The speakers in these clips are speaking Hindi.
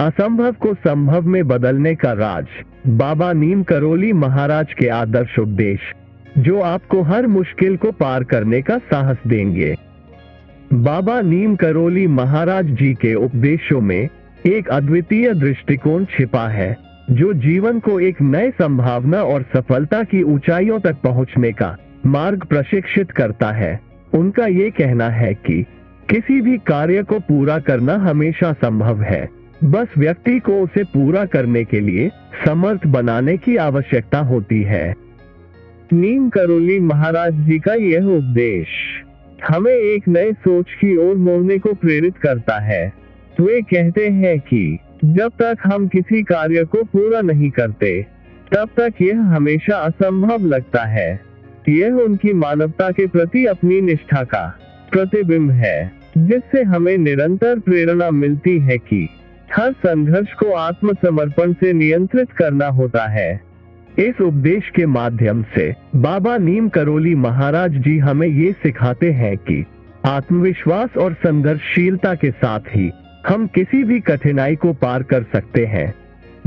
असंभव को संभव में बदलने का राज। बाबा नीम करोली महाराज के आदर्श उपदेश जो आपको हर मुश्किल को पार करने का साहस देंगे। बाबा नीम करोली महाराज जी के उपदेशों में एक अद्वितीय दृष्टिकोण छिपा है जो जीवन को एक नए संभावना और सफलता की ऊंचाइयों तक पहुंचने का मार्ग प्रशिक्षित करता है। उनका ये कहना है कि किसी भी कार्य को पूरा करना हमेशा संभव है, बस व्यक्ति को उसे पूरा करने के लिए समर्थ बनाने की आवश्यकता होती है। नीम करोली महाराज जी का यह उपदेश हमें एक नए सोच की ओर मोड़ने को प्रेरित करता है। वे कहते हैं कि जब तक हम किसी कार्य को पूरा नहीं करते तब तक यह हमेशा असंभव लगता है। यह उनकी मानवता के प्रति अपनी निष्ठा का प्रतिबिंब है, जिससे हमें निरंतर प्रेरणा मिलती है कि हर संघर्ष को आत्मसमर्पण से नियंत्रित करना होता है। इस उपदेश के माध्यम से बाबा नीम करोली महाराज जी हमें ये सिखाते हैं कि आत्मविश्वास और संघर्षशीलता के साथ ही हम किसी भी कठिनाई को पार कर सकते हैं।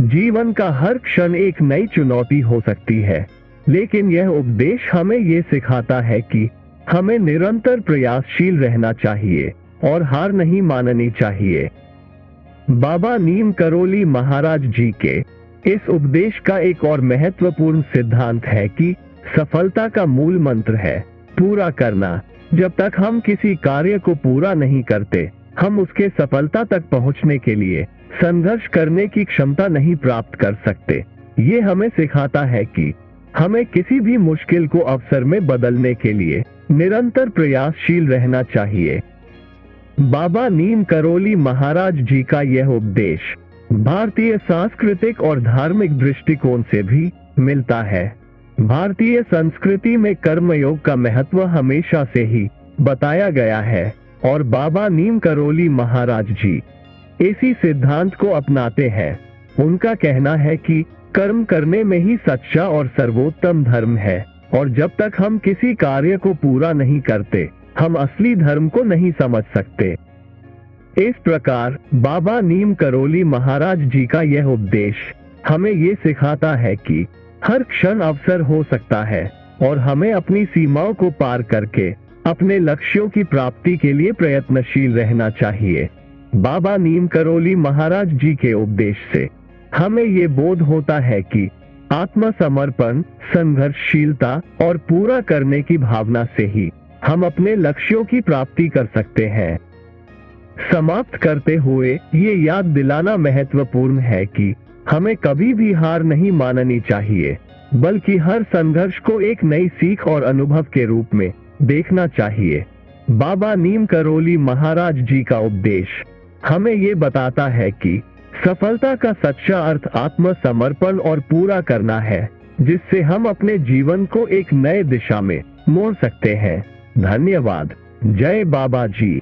जीवन का हर क्षण एक नई चुनौती हो सकती है, लेकिन यह उपदेश हमें ये सिखाता है कि हमें निरंतर प्रयासशील रहना चाहिए और हार नहीं माननी चाहिए। बाबा नीम करोली महाराज जी के इस उपदेश का एक और महत्वपूर्ण सिद्धांत है कि सफलता का मूल मंत्र है पूरा करना। जब तक हम किसी कार्य को पूरा नहीं करते, हम उसके सफलता तक पहुंचने के लिए संघर्ष करने की क्षमता नहीं प्राप्त कर सकते। ये हमें सिखाता है कि हमें किसी भी मुश्किल को अवसर में बदलने के लिए निरंतर प्रयासशील रहना चाहिए। बाबा नीम करोली महाराज जी का यह उपदेश भारतीय सांस्कृतिक और धार्मिक दृष्टिकोण से भी मिलता है। भारतीय संस्कृति में कर्मयोग का महत्व हमेशा से ही बताया गया है और बाबा नीम करोली महाराज जी इसी सिद्धांत को अपनाते हैं। उनका कहना है कि कर्म करने में ही सच्चा और सर्वोत्तम धर्म है और जब तक हम किसी कार्य को पूरा नहीं करते, हम असली धर्म को नहीं समझ सकते। इस प्रकार बाबा नीम करोली महाराज जी का यह उपदेश हमें ये सिखाता है कि हर क्षण अवसर हो सकता है और हमें अपनी सीमाओं को पार करके अपने लक्ष्यों की प्राप्ति के लिए प्रयत्नशील रहना चाहिए। बाबा नीम करोली महाराज जी के उपदेश से हमें ये बोध होता है कि आत्मसमर्पण, संघर्षशीलता और पूरा करने की भावना से ही हम अपने लक्ष्यों की प्राप्ति कर सकते हैं। समाप्त करते हुए ये याद दिलाना महत्वपूर्ण है कि हमें कभी भी हार नहीं माननी चाहिए, बल्कि हर संघर्ष को एक नई सीख और अनुभव के रूप में देखना चाहिए। बाबा नीम करोली महाराज जी का उपदेश हमें ये बताता है कि सफलता का सच्चा अर्थ आत्मसमर्पण और पूरा करना है, जिससे हम अपने जीवन को एक नए दिशा में मोड़ सकते हैं। धन्यवाद। जय बाबा जी।